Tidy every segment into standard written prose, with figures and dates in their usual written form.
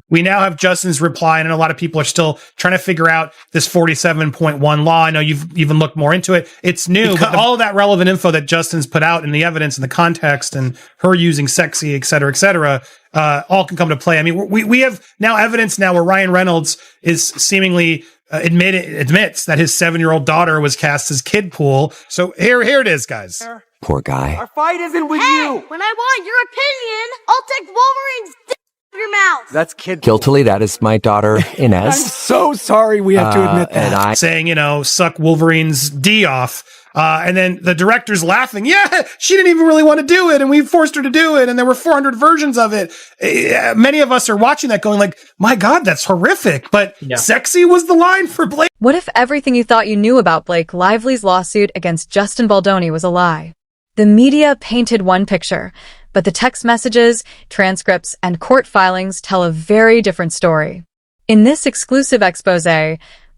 We now have Justin's reply, and a lot of people are still trying to figure out this 47.1 law. I know you've even looked more into it. It's new, but all of that relevant info that Justin's put out and the evidence and the context and her using sexy, et cetera, all can come to play. I mean, we have now evidence now where Ryan Reynolds is seemingly admits that his 7-year-old daughter was cast as kid pool. So here it is, guys. Poor guy. Our fight isn't with hey, you. When I want your opinion, I'll take Wolverine's dick out of your mouth. That's kid. Guiltily, that is my daughter, Inez. I'm so sorry we have to admit that. And saying, suck Wolverine's D off. And then the director's laughing. Yeah, she didn't even really want to do it, and we forced her to do it, and there were 400 versions of it. Many of us are watching that going like, my God, that's horrific. But sexy was the line for Blake. What if everything you thought you knew about Blake Lively's lawsuit against Justin Baldoni was a lie? The media painted one picture, but the text messages, transcripts, and court filings tell a very different story. In this exclusive expose,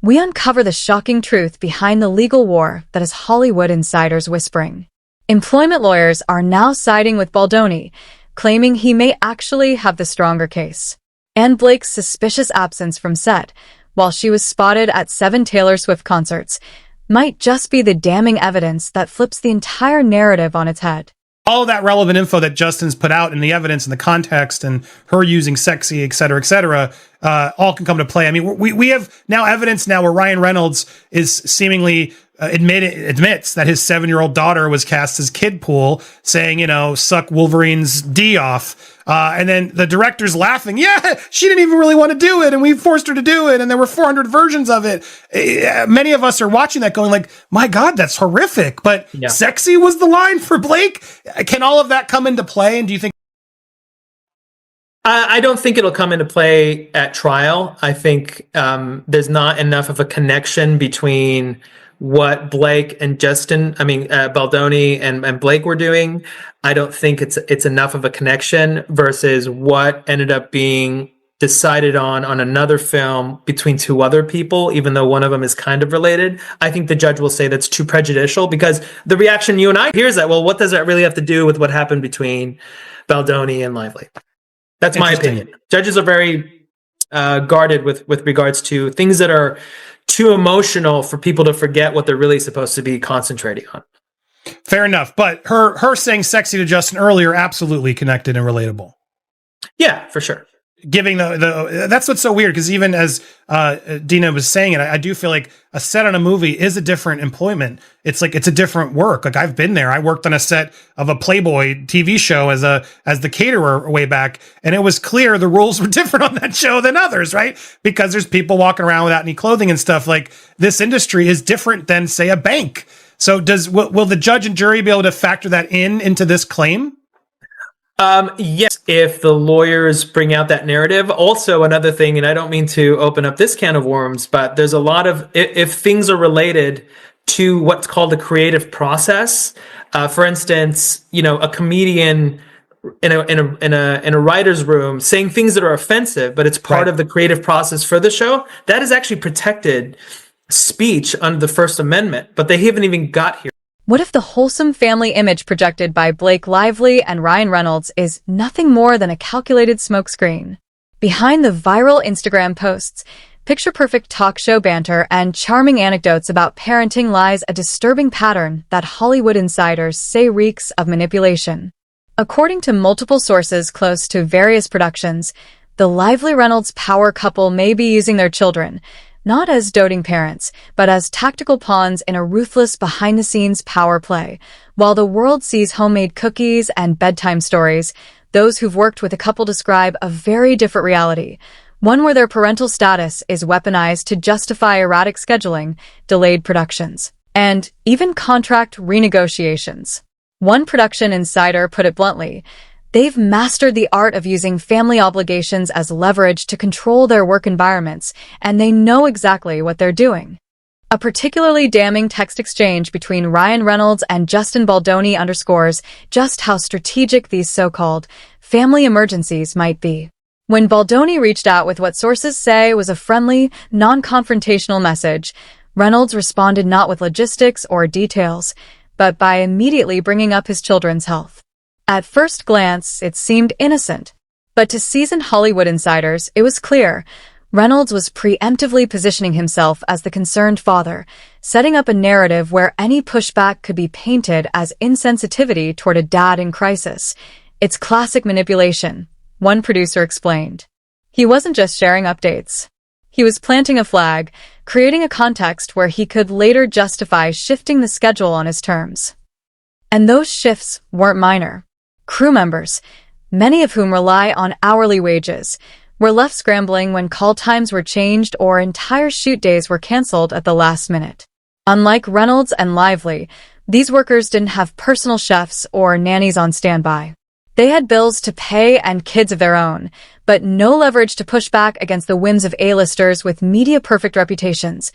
we uncover the shocking truth behind the legal war that is Hollywood insiders whispering. Employment lawyers are now siding with Baldoni, claiming he may actually have the stronger case. And Blake's suspicious absence from set, while she was spotted at 7 Taylor Swift concerts, might just be the damning evidence that flips the entire narrative on its head. All of that relevant info that Justin's put out and the evidence and the context and her using sexy, et cetera, all can come to play. I mean, we have now evidence now where Ryan Reynolds is seemingly admits that his 7-year-old daughter was cast as kid pool, saying, suck Wolverine's D off. And then the director's laughing. Yeah, she didn't even really want to do it, and we forced her to do it, and there were 400 versions of it. Many of us are watching that going like, my God, that's horrific. But sexy was the line for Blake. Can all of that come into play? And do you think? I don't think it'll come into play at trial. I think there's not enough of a connection between what Blake and Baldoni and Blake were doing. I don't think it's enough of a connection versus what ended up being decided on another film between 2 other people, even though one of them is kind of related. I think the judge will say that's too prejudicial because the reaction you and I hear is that, well, what does that really have to do with what happened between Baldoni and Lively? That's my opinion. Judges are very guarded with regards to things that are too emotional for people to forget what they're really supposed to be concentrating on. Fair enough. But her saying sexy to Justin earlier, absolutely connected and relatable. Yeah, for sure. Giving that's what's so weird, because even as Dina was saying it, I do feel like a set on a movie is a different employment. It's like it's a different work. Like I've been there. I worked on a set of a Playboy TV show as the caterer way back, and it was clear the rules were different on that show than others, right? Because there's people walking around without any clothing and stuff. Like this industry is different than, say, a bank. So will the judge and jury be able to factor that into this claim? Yes, if the lawyers bring out that narrative. Also, another thing, and I don't mean to open up this can of worms, but there's a lot of, if things are related to what's called the creative process, for instance, a comedian in a writer's room saying things that are offensive, but it's part of the creative process for the show, that is actually protected speech under the First Amendment, but they haven't even got here. What if the wholesome family image projected by Blake Lively and Ryan Reynolds is nothing more than a calculated smokescreen? Behind the viral Instagram posts, picture-perfect talk show banter, and charming anecdotes about parenting lies a disturbing pattern that Hollywood insiders say reeks of manipulation. According to multiple sources close to various productions, the Lively-Reynolds power couple may be using their children, not as doting parents, but as tactical pawns in a ruthless behind-the-scenes power play. While the world sees homemade cookies and bedtime stories, those who've worked with a couple describe a very different reality, one where their parental status is weaponized to justify erratic scheduling, delayed productions, and even contract renegotiations. One production insider put it bluntly, they've mastered the art of using family obligations as leverage to control their work environments, and they know exactly what they're doing. A particularly damning text exchange between Ryan Reynolds and Justin Baldoni underscores just how strategic these so-called family emergencies might be. When Baldoni reached out with what sources say was a friendly, non-confrontational message, Reynolds responded not with logistics or details, but by immediately bringing up his children's health. At first glance, it seemed innocent. But to seasoned Hollywood insiders, it was clear Reynolds was preemptively positioning himself as the concerned father, setting up a narrative where any pushback could be painted as insensitivity toward a dad in crisis. It's classic manipulation, one producer explained. He wasn't just sharing updates. He was planting a flag, creating a context where he could later justify shifting the schedule on his terms. And those shifts weren't minor. Crew members, many of whom rely on hourly wages, were left scrambling when call times were changed or entire shoot days were canceled at the last minute. Unlike Reynolds and Lively, these workers didn't have personal chefs or nannies on standby. They had bills to pay and kids of their own, but no leverage to push back against the whims of A-listers with media-perfect reputations.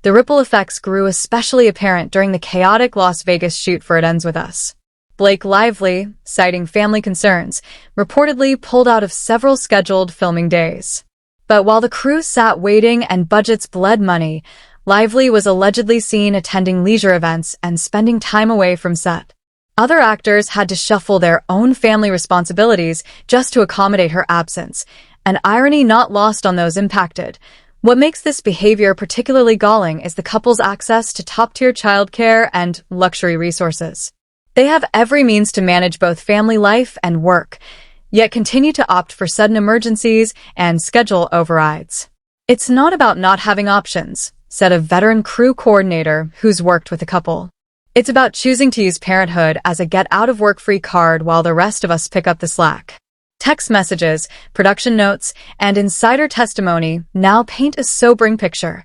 The ripple effects grew especially apparent during the chaotic Las Vegas shoot for It Ends With Us. Blake Lively, citing family concerns, reportedly pulled out of several scheduled filming days. But while the crew sat waiting and budgets bled money, Lively was allegedly seen attending leisure events and spending time away from set. Other actors had to shuffle their own family responsibilities just to accommodate her absence, an irony not lost on those impacted. What makes this behavior particularly galling is the couple's access to top-tier childcare and luxury resources. They have every means to manage both family life and work, yet continue to opt for sudden emergencies and schedule overrides. It's not about not having options, said a veteran crew coordinator who's worked with the couple. It's about choosing to use parenthood as a get-out-of-work-free card while the rest of us pick up the slack. Text messages, production notes, and insider testimony now paint a sobering picture.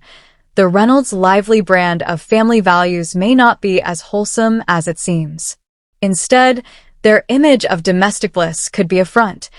The Reynolds Lively brand of family values may not be as wholesome as it seems. Instead, their image of domestic bliss could be a front,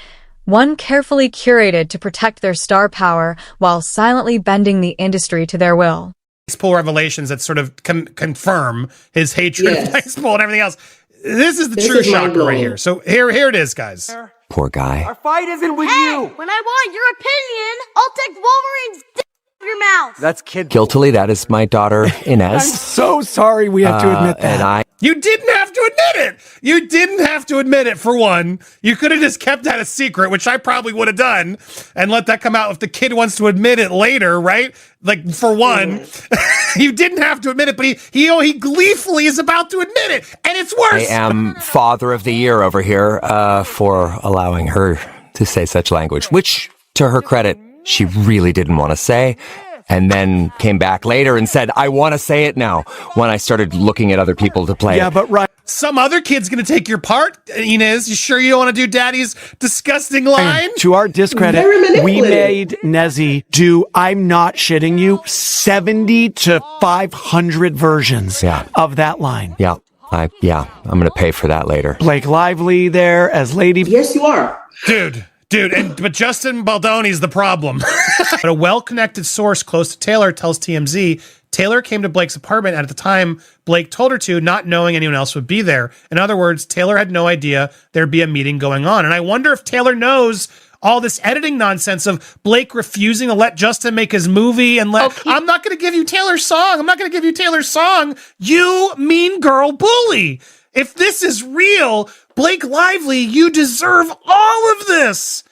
one carefully curated to protect their star power while silently bending the industry to their will. Dice pool revelations that sort of confirm his hatred of dice pool and everything else. This is the true shocker right here. So here it is, guys. Poor guy. Our fight isn't with Hey, you. when I want your opinion, I'll take Wolverine's dick out of your mouth. That's kid. Guiltily, that is my daughter, I'm Inez. so sorry we have to admit that. And You didn't have to admit it. You didn't have to admit it, for one. You could have just kept that a secret, which I probably would have done, and let that come out if the kid wants to admit it later, right? Like, for one. You didn't have to admit it, but he gleefully is about to admit it, and it's worse. I am father of the year over here for allowing her to say such language, which, to her credit, she really didn't want to say. And then came back later and said, I want to say it now, when I started looking at other people to play. Yeah, but right. Some other kid's going to take your part, Inez. You sure you don't want to do Daddy's disgusting line? To our discredit, we made Nezzy do I'm not shitting you 70 to 500 versions of that line. Yeah, I'm going to pay for that later. Blake Lively there as Lady. Yes, you are. Dude, but Justin Baldoni's the problem. But a well-connected source close to Taylor tells TMZ Taylor came to Blake's apartment at the time Blake told her to, not knowing anyone else would be there. In other words, Taylor had no idea there'd be a meeting going on. And I wonder if Taylor knows all this editing nonsense of Blake refusing to let Justin make his movie and I'm not going to give you Taylor's song. I'm not going to give you Taylor's song. You mean girl bully. If this is real, Blake Lively, you deserve all of this.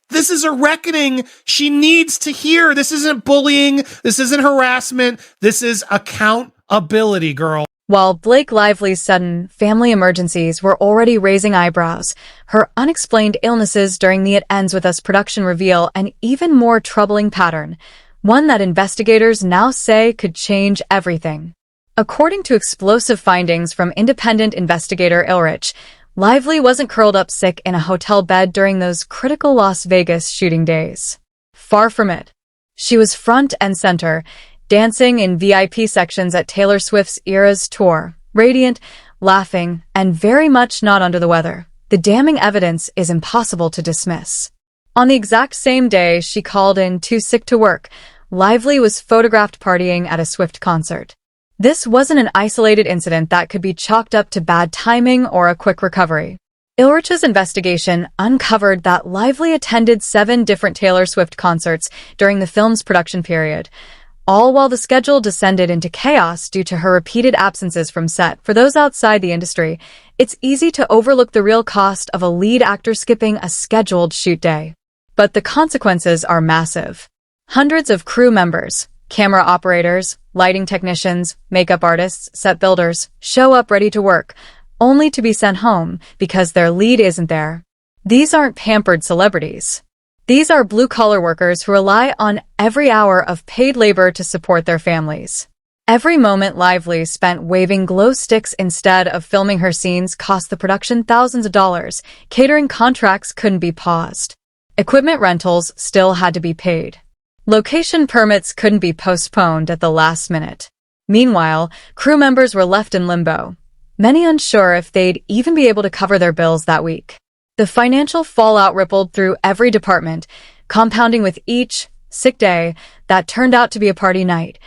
This is a reckoning she needs to hear. This isn't bullying. This isn't harassment. This is accountability, girl. While Blake Lively's sudden family emergencies were already raising eyebrows, her unexplained illnesses during the It Ends With Us production reveal an even more troubling pattern, one that investigators now say could change everything. According to explosive findings from independent investigator Erup, Lively wasn't curled up sick in a hotel bed during those critical Las Vegas shooting days. Far from it. She was front and center, dancing in VIP sections at Taylor Swift's Eras tour, radiant, laughing, and very much not under the weather. The damning evidence is impossible to dismiss. On the exact same day she called in too sick to work, Lively was photographed partying at a Swift concert. This wasn't an isolated incident that could be chalked up to bad timing or a quick recovery. Ilrich's investigation uncovered that Lively attended 7 different Taylor Swift concerts during the film's production period, all while the schedule descended into chaos due to her repeated absences from set. For those outside the industry, it's easy to overlook the real cost of a lead actor skipping a scheduled shoot day. But the consequences are massive. Hundreds of crew members, camera operators, lighting technicians, makeup artists, set builders, show up ready to work, only to be sent home because their lead isn't there. These aren't pampered celebrities. These are blue-collar workers who rely on every hour of paid labor to support their families. Every moment Lively spent waving glow sticks instead of filming her scenes cost the production thousands of dollars. Catering contracts couldn't be paused. Equipment rentals still had to be paid. Location permits couldn't be postponed at the last minute. Meanwhile, crew members were left in limbo, many unsure if they'd even be able to cover their bills that week. The financial fallout rippled through every department, compounding with each sick day that turned out to be a party night.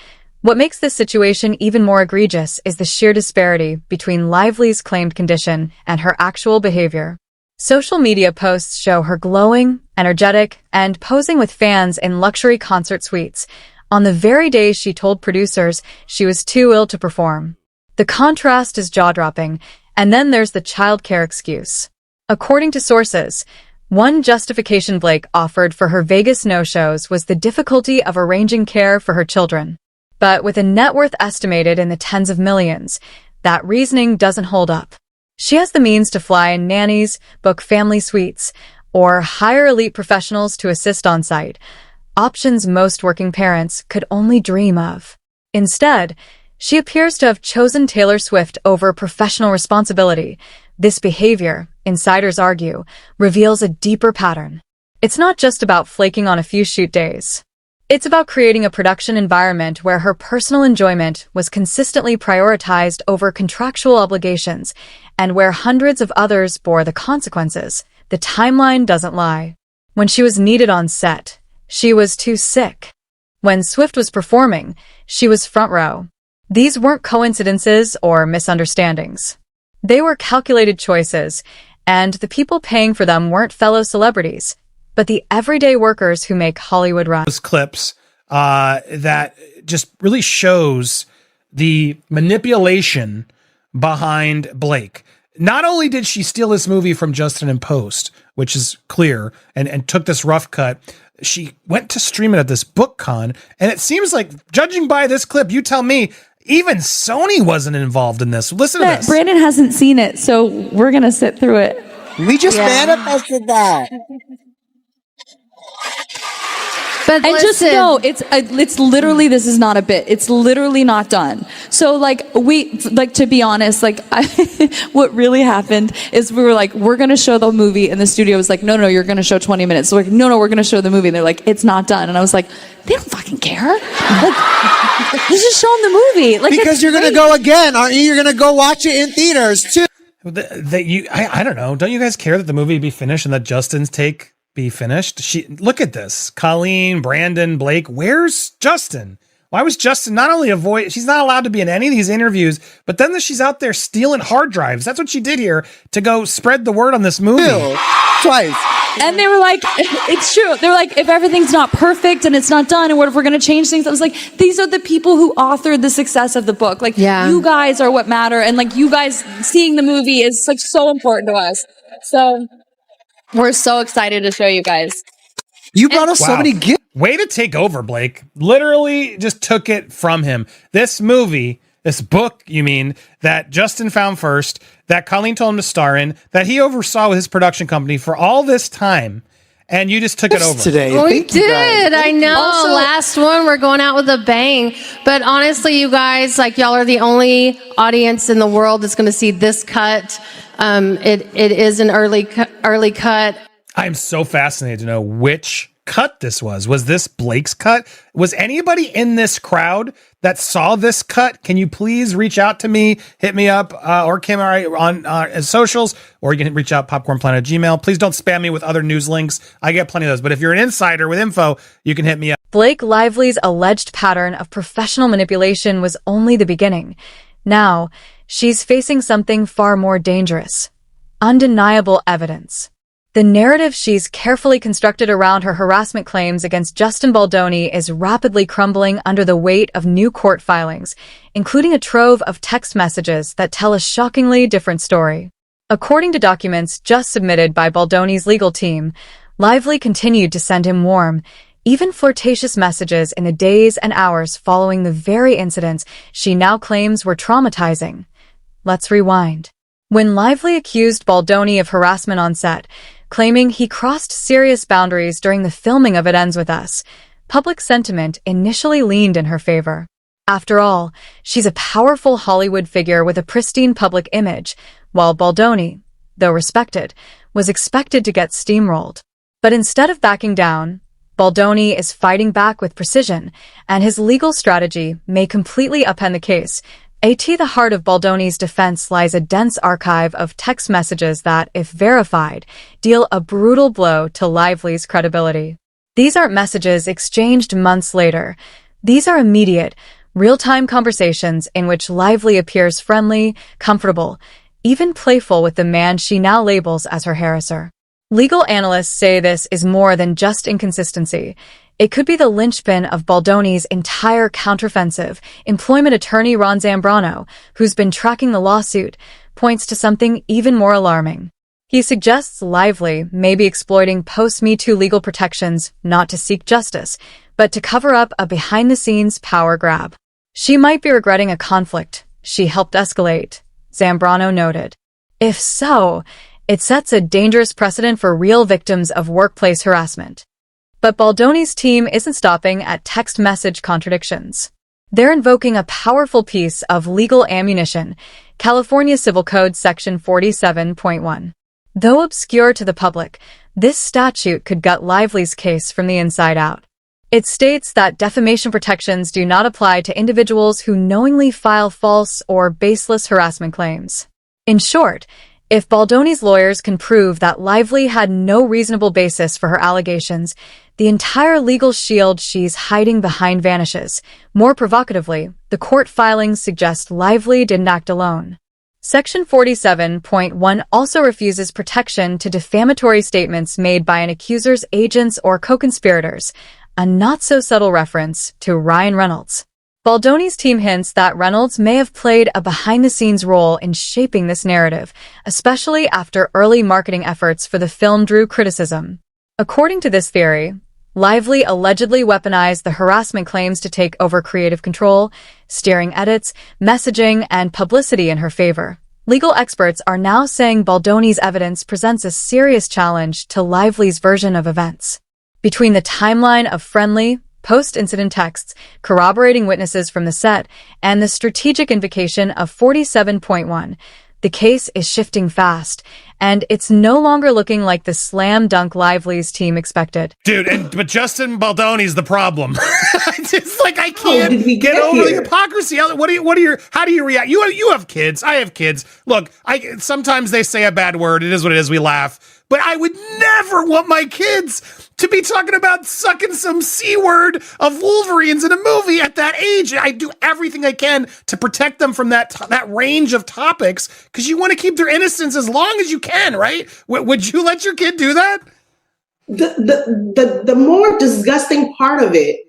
What makes this situation even more egregious is the sheer disparity between Lively's claimed condition and her actual behavior. Social media posts show her glowing, energetic, and posing with fans in luxury concert suites on the very day she told producers she was too ill to perform. The contrast is jaw-dropping, and then there's the childcare excuse. According to sources, one justification Blake offered for her Vegas no-shows was the difficulty of arranging care for her children. But with a net worth estimated in the tens of millions, that reasoning doesn't hold up. She has the means to fly in nannies, book family suites, or hire elite professionals to assist on site, options most working parents could only dream of. Instead, she appears to have chosen Taylor Swift over professional responsibility. This behavior, insiders argue, reveals a deeper pattern. It's not just about flaking on a few shoot days. It's about creating a production environment where her personal enjoyment was consistently prioritized over contractual obligations, and where hundreds of others bore the consequences. The timeline doesn't lie. When she was needed on set, she was too sick. When Swift was performing, she was front row. These weren't coincidences or misunderstandings. They were calculated choices, and the people paying for them weren't fellow celebrities, but the everyday workers who make Hollywood run. Those clips that just really shows the manipulation behind Blake. Not only did she steal this movie from Justin in post, which is clear, and took this rough cut, she went to stream it at this book con, and it seems like, judging by this clip, you tell me, even Sony wasn't involved in this. Listen to this. Brandon hasn't seen it, so we're going to sit through it. We just manifested that. But and just know, it's literally, this is not a bit. It's literally not done. So to be honest, what really happened is we were like, we're going to show the movie, and the studio was like, no, you're going to show 20 minutes. So we're like, no, we're going to show the movie. And they're like, it's not done. And I was like, they don't fucking care. Let's just show them the movie. Because you're going to go again, aren't you? You're going to go watch it in theaters too. I don't know. Don't you guys care that the movie be finished and that Justin's take be finished? Look at this. Colleen, Brandon, Blake. Where's Justin? Why was Justin not only she's not allowed to be in any of these interviews, but then she's out there stealing hard drives. That's what she did here to go spread the word on this movie. Twice. And they were like, it's true. They're like, if everything's not perfect and it's not done, and what if we're going to change things? I was like, these are the people who authored the success of the book. You guys are what matter. And you guys seeing the movie is so important to us. So we're so excited to show you guys. You brought us so many gifts. Way to take over, Blake. Literally just took it from him. This movie, this book, you mean, that Justin found first, that Colleen told him to star in, that he oversaw with his production company for all this time, and you just took it over. Today. We did. I know. Also, last one, we're going out with a bang. But honestly, you guys, y'all are the only audience in the world that's going to see this cut. It is an early cut. I'm so fascinated to know which cut this was. Was this Blake's cut? Was anybody in this crowd that saw this cut? Can you please reach out to me, hit me up, or Kim on socials, or you can reach out popcornplanet@gmail. Please don't spam me with other news links. I get plenty of those. But if you're an insider with info, you can hit me up. Blake Lively's alleged pattern of professional manipulation was only the beginning. Now, she's facing something far more dangerous. Undeniable evidence. The narrative she's carefully constructed around her harassment claims against Justin Baldoni is rapidly crumbling under the weight of new court filings, including a trove of text messages that tell a shockingly different story. According to documents just submitted by Baldoni's legal team, Lively continued to send him warm, even flirtatious messages in the days and hours following the very incidents she now claims were traumatizing. Let's rewind. When Lively accused Baldoni of harassment on set, claiming he crossed serious boundaries during the filming of It Ends With Us, public sentiment initially leaned in her favor. After all, she's a powerful Hollywood figure with a pristine public image, while Baldoni, though respected, was expected to get steamrolled. But instead of backing down, Baldoni is fighting back with precision, and his legal strategy may completely upend the case. At the heart of Baldoni's defense lies a dense archive of text messages that, if verified, deal a brutal blow to Lively's credibility. These aren't messages exchanged months later. These are immediate, real-time conversations in which Lively appears friendly, comfortable, even playful with the man she now labels as her harasser. Legal analysts say this is more than just inconsistency. It could be the linchpin of Baldoni's entire counteroffensive. Employment attorney Ron Zambrano, who's been tracking the lawsuit, points to something even more alarming. He suggests Lively may be exploiting post-Me Too legal protections not to seek justice, but to cover up a behind-the-scenes power grab. She might be regretting a conflict she helped escalate, Zambrano noted. If so, it sets a dangerous precedent for real victims of workplace harassment. But Baldoni's team isn't stopping at text message contradictions. They're invoking a powerful piece of legal ammunition, California Civil Code Section 47.1. Though obscure to the public, this statute could gut Lively's case from the inside out. It states that defamation protections do not apply to individuals who knowingly file false or baseless harassment claims. In short, if Baldoni's lawyers can prove that Lively had no reasonable basis for her allegations, the entire legal shield she's hiding behind vanishes. More provocatively, the court filings suggest Lively didn't act alone. Section 47.1 also refuses protection to defamatory statements made by an accuser's agents or co-conspirators, a not-so-subtle reference to Ryan Reynolds. Baldoni's team hints that Reynolds may have played a behind-the-scenes role in shaping this narrative, especially after early marketing efforts for the film drew criticism. According to this theory, Lively allegedly weaponized the harassment claims to take over creative control, steering edits, messaging, and publicity in her favor. Legal experts are now saying Baldoni's evidence presents a serious challenge to Lively's version of events. Between the timeline of friendly, post-incident texts, corroborating witnesses from the set, and the strategic invocation of 47.1, the case is shifting fast, and it's no longer looking like the slam dunk Lively's team expected. Dude, but Justin Baldoni's the problem. It's like I can't get over the hypocrisy. How do you react? You have kids. I have kids. Look, sometimes they say a bad word. It is what it is. We laugh. But I would never want my kids to be talking about sucking some C word of Wolverines in a movie at that age. I do everything I can to protect them from that range of topics because you want to keep their innocence as long as you can, right? Would you let your kid do that? The more disgusting part of it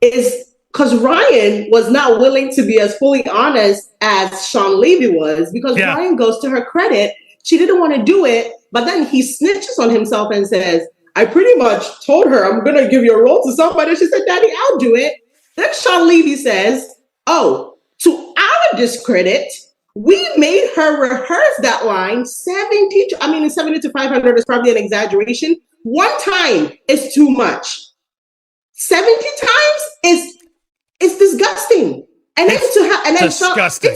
is because Ryan was not willing to be as fully honest as Sean Levy was, because Ryan goes, to her credit, she didn't want to do it, but then he snitches on himself and says, I pretty much told her I'm going to give your role to somebody. She said, Daddy, I'll do it. Then Sean Levy says, oh, to our discredit, we made her rehearse that line 70 to 500 is probably an exaggeration. One time is too much. 70 times is disgusting. It's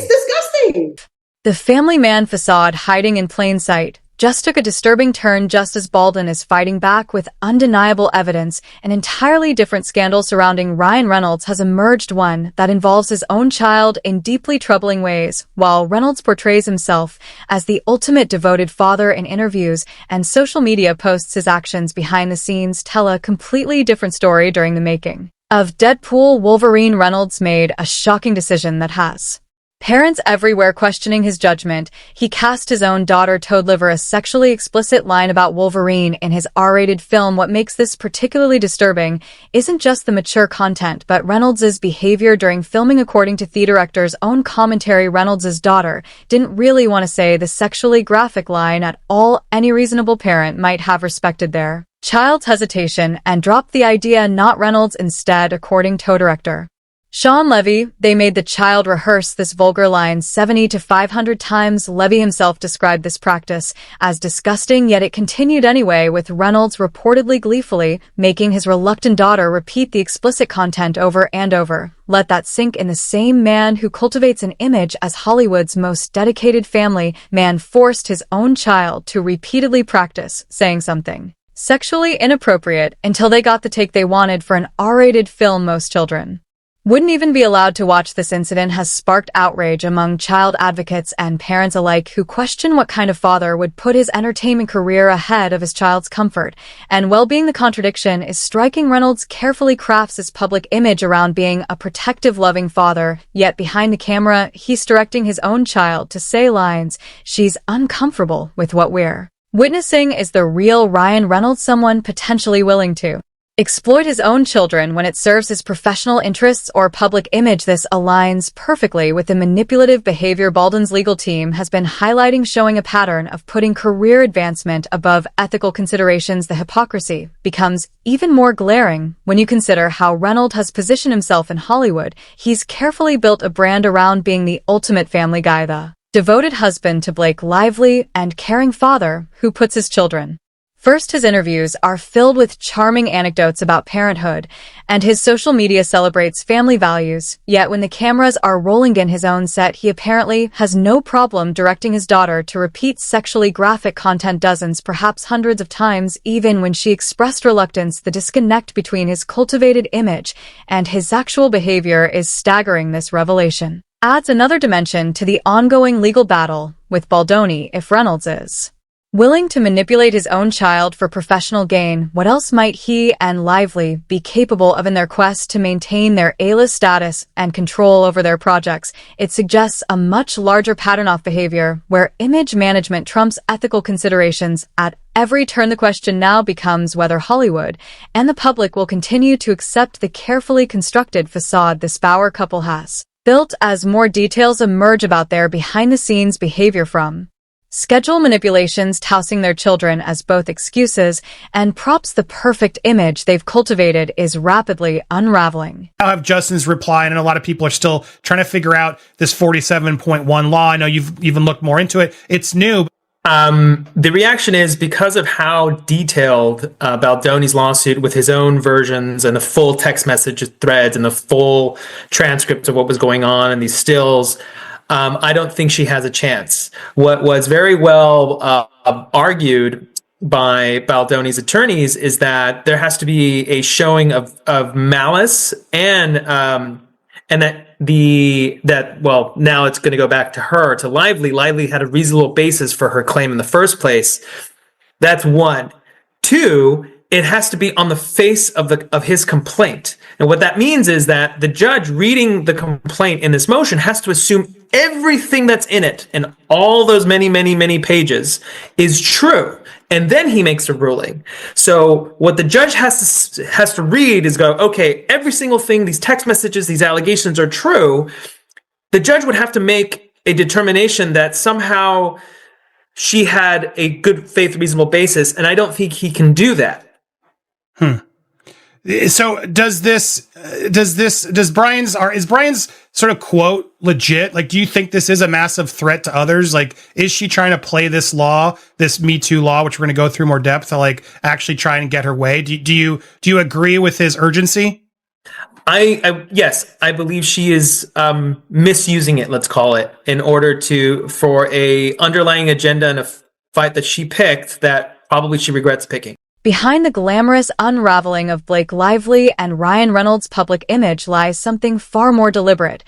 disgusting. The family man facade hiding in plain sight just took a disturbing turn just as Baldwin is fighting back with undeniable evidence. An entirely different scandal surrounding Ryan Reynolds has emerged, one that involves his own child in deeply troubling ways. While Reynolds portrays himself as the ultimate devoted father in interviews and social media posts, his actions behind the scenes tell a completely different story. During the making of Deadpool, Wolverine, Reynolds made a shocking decision that has Parents everywhere questioning his judgment, he cast his own daughter to deliver a sexually explicit line about Wolverine in his R-rated film. What makes this particularly disturbing isn't just the mature content, but Reynolds' behavior during filming. According to the director's own commentary, Reynolds' daughter didn't really want to say the sexually graphic line at all. Any reasonable parent might have respected their child's hesitation and dropped the idea, not Reynolds instead, according to director Sean Levy. They made the child rehearse this vulgar line 70 to 500 times. Levy himself described this practice as disgusting, yet it continued anyway, with Reynolds reportedly gleefully making his reluctant daughter repeat the explicit content over and over. Let that sink in. The same man who cultivates an image as Hollywood's most dedicated family man forced his own child to repeatedly practice saying something sexually inappropriate until they got the take they wanted for an R-rated film most children wouldn't even be allowed to watch. This incident has sparked outrage among child advocates and parents alike, who question what kind of father would put his entertainment career ahead of his child's comfort and well-being. The contradiction is striking. Reynolds carefully crafts his public image around being a protective, loving father, yet behind the camera, he's directing his own child to say lines she's uncomfortable with. What we're witnessing is the real Ryan Reynolds, someone potentially willing to exploit his own children when it serves his professional interests or public image. This aligns perfectly with the manipulative behavior Baldwin's legal team has been highlighting, showing a pattern of putting career advancement above ethical considerations. The hypocrisy becomes even more glaring when you consider how Reynolds has positioned himself in Hollywood. He's carefully built a brand around being the ultimate family guy, the devoted husband to Blake Lively and caring father who puts his children first. His interviews are filled with charming anecdotes about parenthood, and his social media celebrates family values. Yet when the cameras are rolling in his own set, he apparently has no problem directing his daughter to repeat sexually graphic content dozens, perhaps hundreds of times, even when she expressed reluctance. The disconnect between his cultivated image and his actual behavior is staggering. This revelation adds another dimension to the ongoing legal battle with Baldoni. If Reynolds is willing to manipulate his own child for professional gain, what else might he and Lively be capable of in their quest to maintain their A-list status and control over their projects? It suggests a much larger pattern of behavior where image management trumps ethical considerations at every turn. The question now becomes whether Hollywood and the public will continue to accept the carefully constructed facade this power couple has built as more details emerge about their behind-the-scenes behavior, from schedule manipulations tossing their children as both excuses and props. The perfect image they've cultivated is rapidly unraveling. I'll have Justin's reply, and a lot of people are still trying to figure out this 47.1 law. I know you've even looked more into it. It's new. The reaction is because of how detailed Baldoni's lawsuit, with his own versions and the full text message threads and the full transcripts of what was going on and these stills, I don't think she has a chance. What was very well argued by Baldoni's attorneys is that there has to be a showing of malice, and that well, now it's going to go back to her, to Lively. Lively had a reasonable basis for her claim in the first place. That's one. Two, it has to be on the face of his complaint. And what that means is that the judge reading the complaint in this motion has to assume everything that's in it and all those many, many, many pages is true. And then he makes a ruling. So what the judge has to read is go, okay, every single thing, these text messages, these allegations are true. The judge would have to make a determination that somehow she had a good faith, reasonable basis. And I don't think he can do that. So is Brian's sort of quote legit? Like, do you think this is a massive threat to others? Like, is she trying to play this law, this Me Too law, which we're going to go through more depth, to like actually try and get her way? Do you agree with his urgency? Yes, I believe she is misusing it, let's call it, in order for a underlying agenda and a fight that she picked that probably she regrets picking. Behind the glamorous unraveling of Blake Lively and Ryan Reynolds' public image lies something far more deliberate,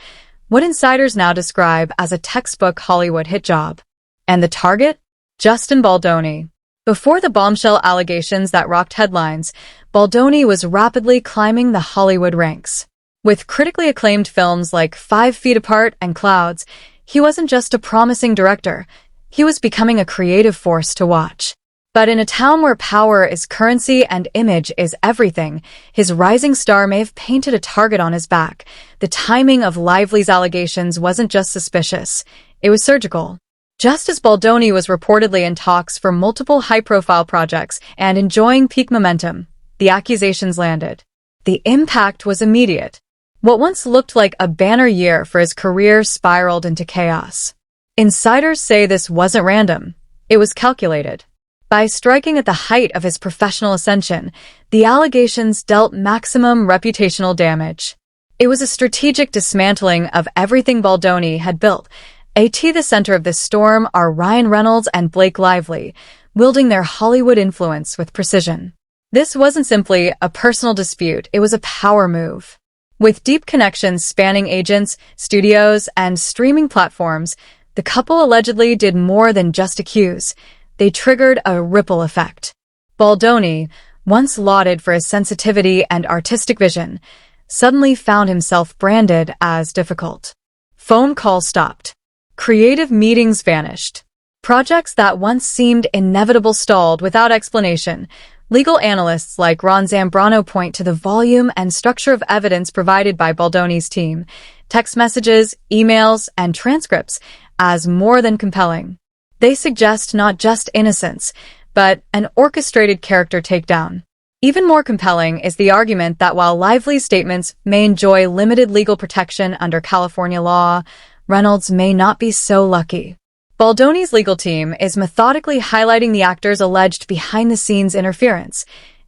what insiders now describe as a textbook Hollywood hit job. And the target? Justin Baldoni. Before the bombshell allegations that rocked headlines, Baldoni was rapidly climbing the Hollywood ranks. With critically acclaimed films like 5 Feet Apart and Clouds, he wasn't just a promising director, he was becoming a creative force to watch. But in a town where power is currency and image is everything, his rising star may have painted a target on his back. The timing of Lively's allegations wasn't just suspicious, it was surgical. Just as Baldoni was reportedly in talks for multiple high-profile projects and enjoying peak momentum, the accusations landed. The impact was immediate. What once looked like a banner year for his career spiraled into chaos. Insiders say this wasn't random. It was calculated. By striking at the height of his professional ascension, the allegations dealt maximum reputational damage. It was a strategic dismantling of everything Baldoni had built. At the center of this storm are Ryan Reynolds and Blake Lively, wielding their Hollywood influence with precision. This wasn't simply a personal dispute, it was a power move. With deep connections spanning agents, studios, and streaming platforms, the couple allegedly did more than just accuse. They triggered a ripple effect. Baldoni, once lauded for his sensitivity and artistic vision, suddenly found himself branded as difficult. Phone calls stopped. Creative meetings vanished. Projects that once seemed inevitable stalled without explanation. Legal analysts like Ron Zambrano point to the volume and structure of evidence provided by Baldoni's team, text messages, emails, and transcripts, as more than compelling. They suggest not just innocence, but an orchestrated character takedown. Even more compelling is the argument that while Lively's statements may enjoy limited legal protection under California law, Reynolds may not be so lucky. Baldoni's legal team is methodically highlighting the actor's alleged behind-the-scenes interference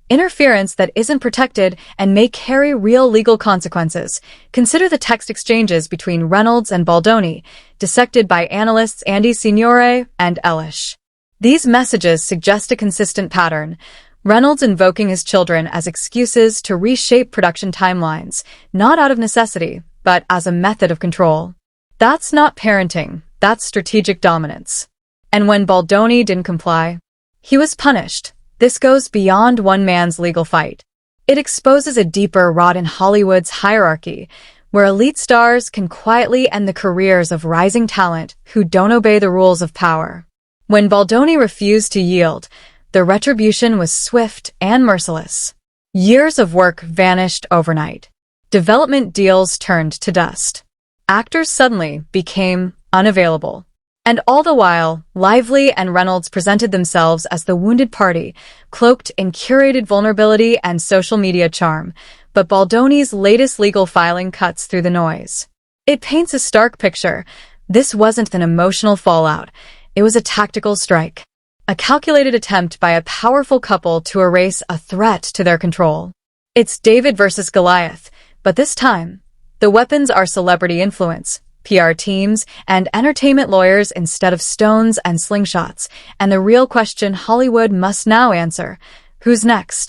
that isn't protected and may carry real legal consequences. Consider the text exchanges between Reynolds and Baldoni, dissected by analysts Andy Signore and Elish. These messages suggest a consistent pattern, Reynolds invoking his children as excuses to reshape production timelines, not out of necessity, but as a method of control. That's not parenting. That's strategic dominance. And when Baldoni didn't comply, he was punished. This goes beyond one man's legal fight. It exposes a deeper rot in Hollywood's hierarchy, where elite stars can quietly end the careers of rising talent who don't obey the rules of power. When Baldoni refused to yield, the retribution was swift and merciless. Years of work vanished overnight. Development deals turned to dust. Actors suddenly became unavailable. And all the while, Lively and Reynolds presented themselves as the wounded party, cloaked in curated vulnerability and social media charm. But Baldoni's latest legal filing cuts through the noise. It paints a stark picture. This wasn't an emotional fallout. It was a tactical strike. A calculated attempt by a powerful couple to erase a threat to their control. It's David versus Goliath, but this time, the weapons are celebrity influence, PR teams, and entertainment lawyers instead of stones and slingshots. And the real question Hollywood must now answer: who's next?